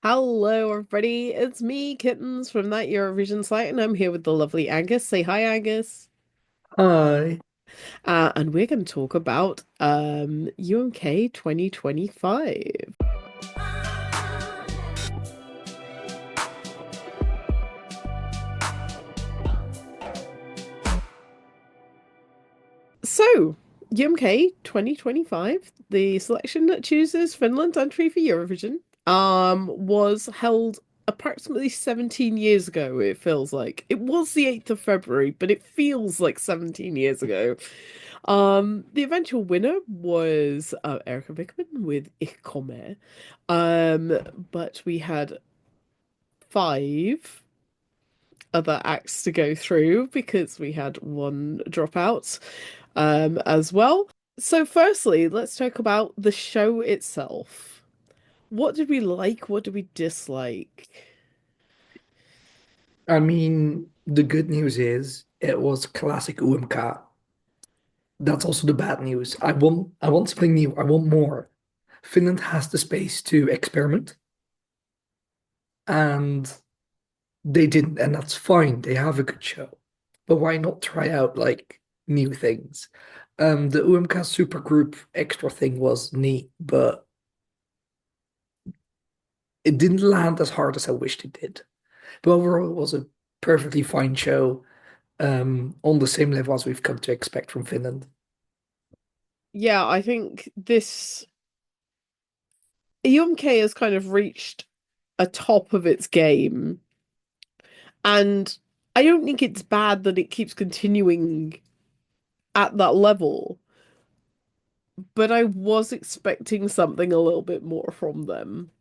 Hello, everybody. It's me, Kittens, from that Eurovision site, and I'm here with the lovely Angus. Say hi, Angus. Hi. And we're going to talk about UMK 2025. So, UMK 2025, the selection that chooses Finland's entry for Eurovision, was held approximately 17 years ago, it feels like. It was the 8th of February, but it feels like 17 years ago. The eventual winner was Erika Vikman with Komme. But we had five other acts to go through because we had one dropout as well. So, firstly, let's talk about the show itself. What did we like? What did we dislike? The good news is it was classic UMK. That's also the bad news. I want something new. I want more. Finland has the space to experiment, and they didn't, and that's fine. They have a good show. But why not try out like new things? The UMK supergroup extra thing was neat, but it didn't land as hard as I wished it did. But overall, it was a perfectly fine show, on the same level as we've come to expect from Finland. Yeah, I think this UMK has kind of reached a top of its game, and I don't think it's bad that it keeps continuing at that level, but I was expecting something a little bit more from them.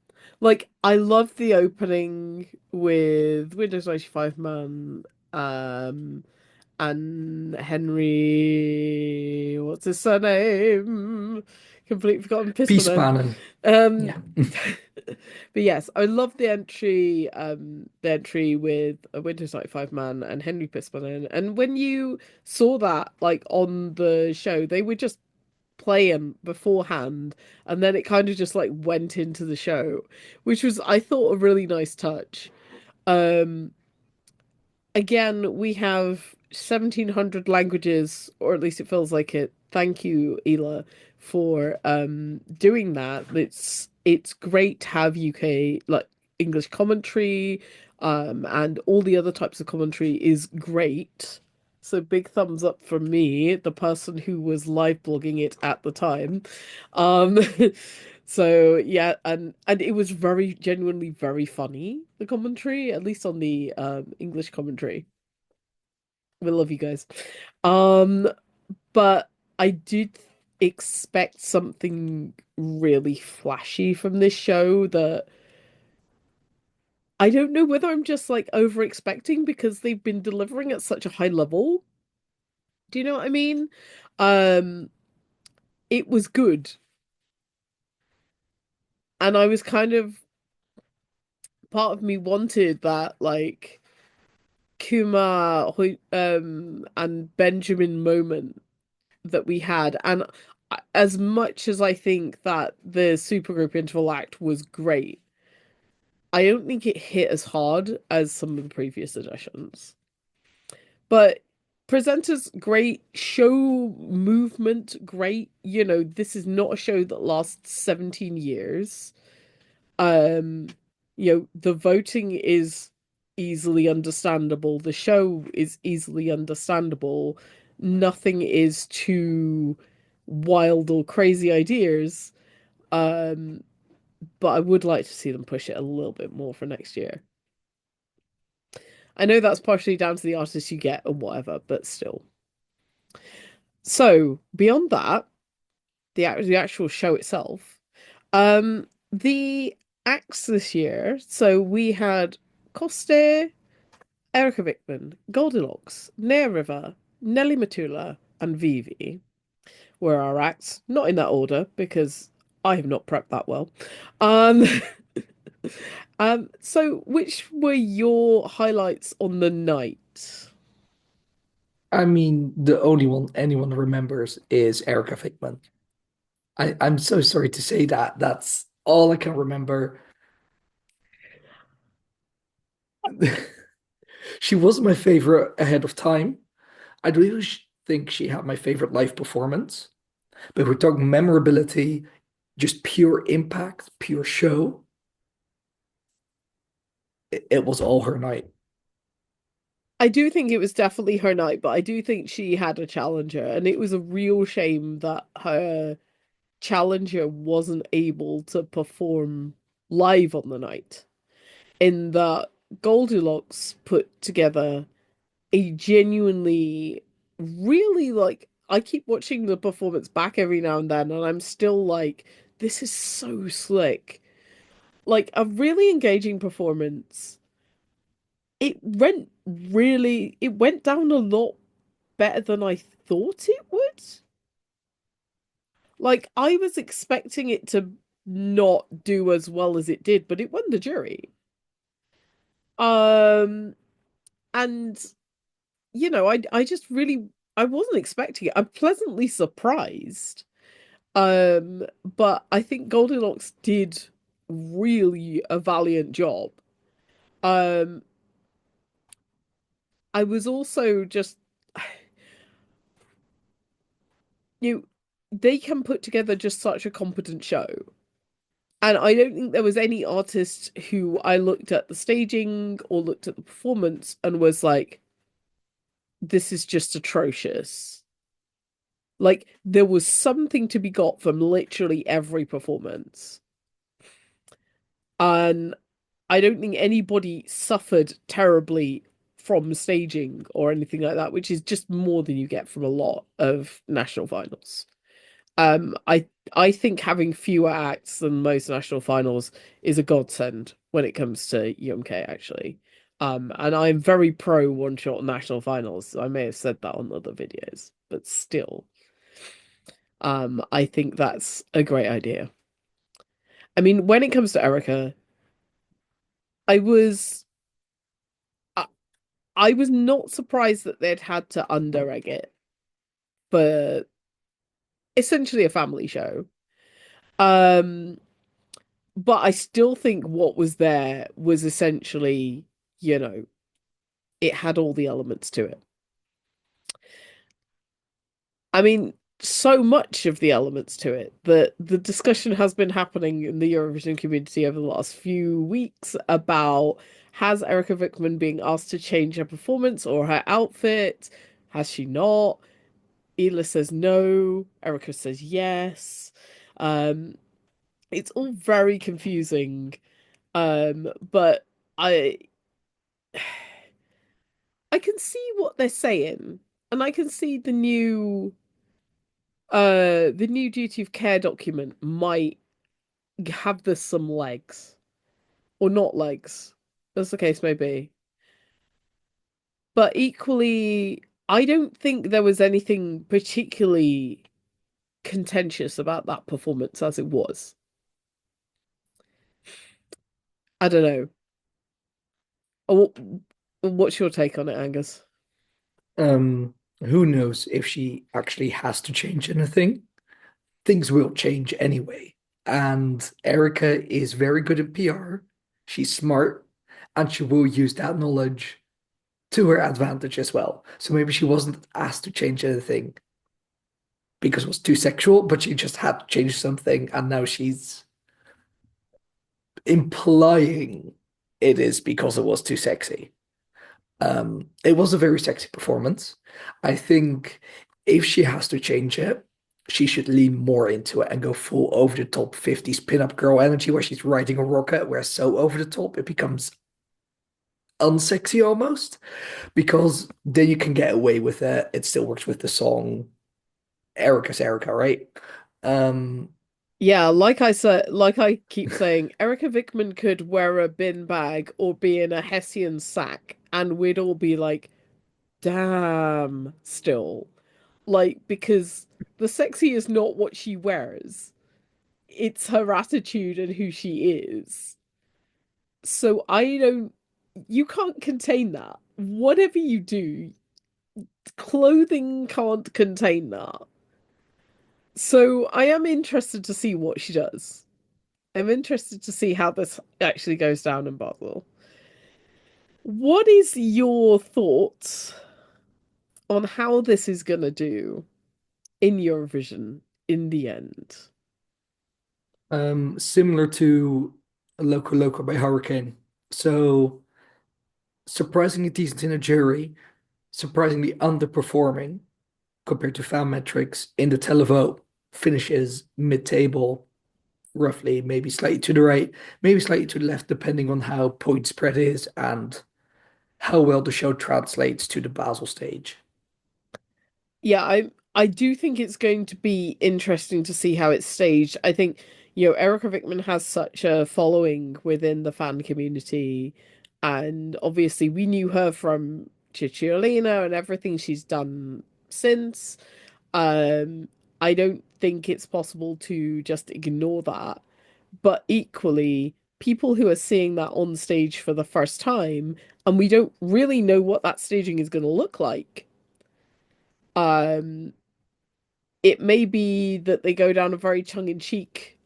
Like, I love the opening with Windows 95 Man, um, and Henry, what's his surname? Completely forgotten. Pispanen. Peaceman, Um, yeah. but yes, I love the entry with a Windows 95 Man and Henry Pispanen. And when you saw that, like on the show, they were just playing beforehand, and then it kind of just like went into the show, which was, I thought, a really nice touch. Um, Again, we have 1700 languages, or at least it feels like it. Thank you, Ela, for doing that. It's great to have UK like English commentary, and all the other types of commentary is great. So big thumbs up from me, the person who was live blogging it at the time. Um So yeah, and it was very genuinely very funny, the commentary, at least on the English commentary. We love you guys. Um, but I did expect something really flashy from this show that I don't know whether I'm just like over expecting because they've been delivering at such a high level. Do you know what I mean? Um, it was good, and I was kind of, part of me wanted that like and Benjamin moment that we had. And as much as I think that the supergroup interval act was great, I don't think it hit as hard as some of the previous editions. But presenters great, show movement great. This is not a show that lasts 17 years. Um, the voting is easily understandable. The show is easily understandable. Nothing is too wild or crazy ideas. Um, but I would like to see them push it a little bit more for next year. I know that's partially down to the artists you get and whatever, but still. So beyond that, the actual show itself, the acts this year. So we had Koste, Erika Vikman, Goldilocks, Naya River, Nelli Matula, and Vivi were our acts. Not in that order because I have not prepped that well. Um, so which were your highlights on the night? The only one anyone remembers is Erika Vikman. I'm so sorry to say that. That's all I can remember. She wasn't my favorite ahead of time. I really think she had my favorite live performance. But we're talking memorability, just pure impact, pure show. It was all her night. I do think it was definitely her night, but I do think she had a challenger, and it was a real shame that her challenger wasn't able to perform live on the night. In that Goldilocks put together a genuinely, really like, I keep watching the performance back every now and then, and I'm still like, this is so slick. Like a really engaging performance. It went down a lot better than I thought it would. Like I was expecting it to not do as well as it did, but it won the jury. Um, and I just really I wasn't expecting it. I'm pleasantly surprised. But I think Goldilocks did really a valiant job. Um, I was also just you they can put together just such a competent show. And I don't think there was any artist who I looked at the staging or looked at the performance and was like, this is just atrocious. Like, there was something to be got from literally every performance. And I don't think anybody suffered terribly from staging or anything like that, which is just more than you get from a lot of national finals. I think having fewer acts than most national finals is a godsend when it comes to UMK actually. And I'm very pro one shot national finals. I may have said that on other videos, but still, I think that's a great idea. I mean, when it comes to Erika, I was I, I was not surprised that they'd had to under-egg it for essentially a family show. Um, but I still think what was there was essentially, you know, it had all the elements to it. I mean, so much of the elements to it that the discussion has been happening in the Eurovision community over the last few weeks about has Erika Vikman being asked to change her performance or her outfit? Has she not? Ela says no. Erika says yes. Um, it's all very confusing. But I I can see what they're saying, and I can see the new duty of care document might have this some legs or not legs, as the case may be. But equally, I don't think there was anything particularly contentious about that performance as it was. I don't know. Oh, what's your take on it, Angus? Who knows if she actually has to change anything? Things will change anyway. And Erica is very good at PR. She's smart, and she will use that knowledge to her advantage as well. So maybe she wasn't asked to change anything because it was too sexual, but she just had to change something, and now she's implying it is because it was too sexy. It was a very sexy performance. I think if she has to change it, she should lean more into it and go full over the top 50s pinup girl energy where she's riding a rocket, where so over the top it becomes unsexy almost, because then you can get away with it. It still works with the song. Erica's Erica, right? Um, Yeah, like I said, like I keep saying, Erika Vikman could wear a bin bag or be in a Hessian sack, and we'd all be like, damn, still. Like, because the sexy is not what she wears, it's her attitude and who she is. So you can't contain that. Whatever you do, clothing can't contain that. So I am interested to see what she does. I'm interested to see how this actually goes down in Basel. What is your thoughts on how this is gonna do in Eurovision in the end? Similar to Loco Loco by Hurricane. So surprisingly decent in a jury, surprisingly underperforming compared to fan metrics in the televote, finishes mid-table, roughly, maybe slightly to the right, maybe slightly to the left, depending on how point spread is and how well the show translates to the Basel stage. Yeah, I do think it's going to be interesting to see how it's staged. I think, Erika Vikman has such a following within the fan community, and obviously we knew her from Cicciolina and everything she's done since. Um, I don't think it's possible to just ignore that. But equally, people who are seeing that on stage for the first time, and we don't really know what that staging is going to look like. Um, it may be that they go down a very tongue-in-cheek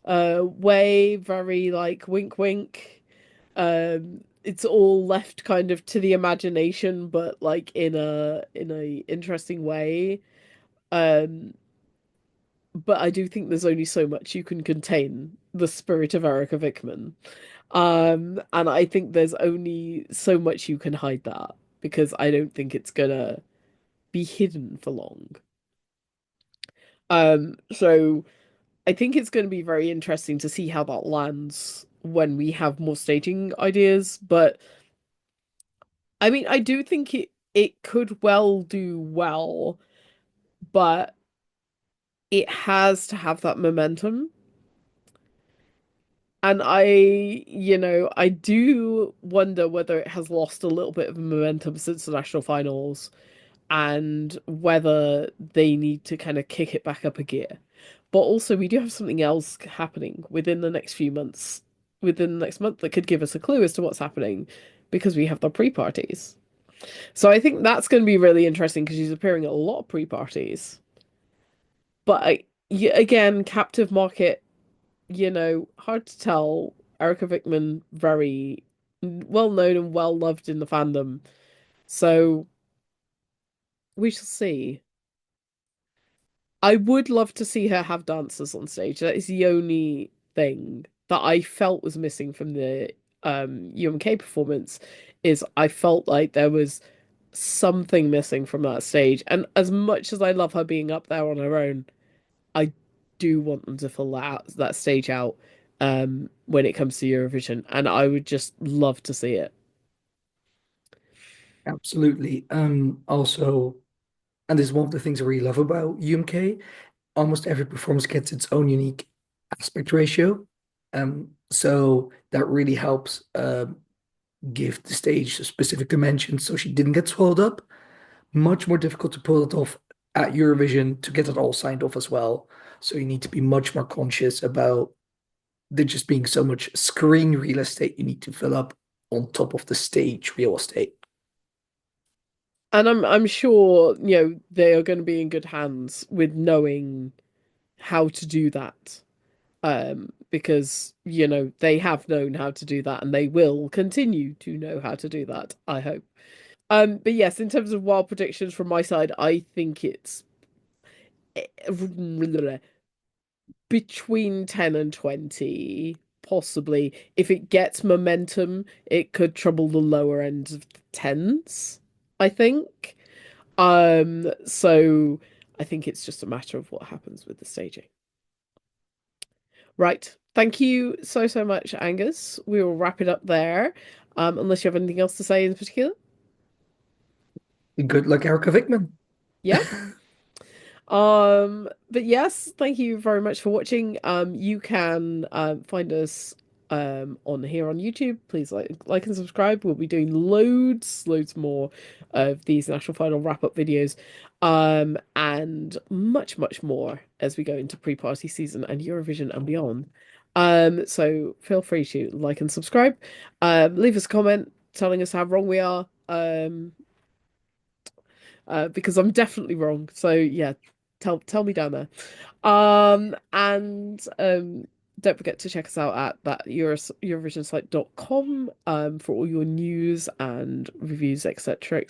way, very like wink wink. It's all left kind of to the imagination, but like in a interesting way. Um, but I do think there's only so much you can contain the spirit of Erika Vikman. And I think there's only so much you can hide that because I don't think it's gonna be hidden for long. So I think it's going to be very interesting to see how that lands when we have more staging ideas. But I mean, I do think it could well do well, but it has to have that momentum. And I do wonder whether it has lost a little bit of momentum since the national finals and whether they need to kind of kick it back up a gear. But also, we do have something else happening within the next few months, within the next month, that could give us a clue as to what's happening because we have the pre-parties. So I think that's going to be really interesting because she's appearing at a lot of pre-parties. But again, captive market, hard to tell. Erika Vikman, very well known and well loved in the fandom. So we shall see. I would love to see her have dancers on stage. That is the only thing that I felt was missing from the UMK performance is I felt like there was something missing from that stage. And as much as I love her being up there on her own, I do want them to fill that stage out when it comes to Eurovision. And I would just love to see it. Absolutely. Also, and this is one of the things I really love about UMK. Almost every performance gets its own unique aspect ratio. So that really helps give the stage a specific dimension so she didn't get swallowed up. Much more difficult to pull it off at Eurovision to get it all signed off as well. So you need to be much more conscious about there just being so much screen real estate you need to fill up on top of the stage real estate. And I'm sure, they are going to be in good hands with knowing how to do that. Because, they have known how to do that and they will continue to know how to do that, I hope. But yes, in terms of wild predictions from my side, I think it's between 10 and 20, possibly. If it gets momentum, it could trouble the lower end of the tens, I think. So I think it's just a matter of what happens with the staging. Right. Thank you so, so much, Angus. We will wrap it up there. Unless you have anything else to say in particular. Good luck, Erika Vikman. Yeah. But yes, thank you very much for watching. You can find us on here on YouTube. Please like and subscribe. We'll be doing loads more of these national final wrap-up videos. And much more as we go into pre-party season and Eurovision and beyond. So feel free to like and subscribe. Leave us a comment telling us how wrong we are. Because I'm definitely wrong. So yeah, tell me down there. And don't forget to check us out at that Eurovisionsite.com for all your news and reviews, etc.,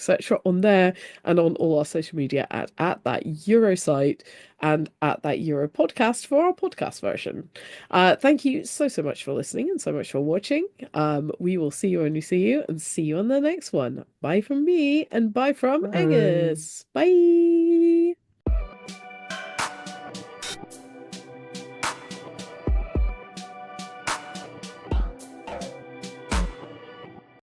on there, and on all our social media at that Eurosite and at that Euro podcast for our podcast version. Thank you so much for listening and so much for watching. We will see you when we see you, and see you on the next one. Bye from me and bye from Bye. Angus. Bye.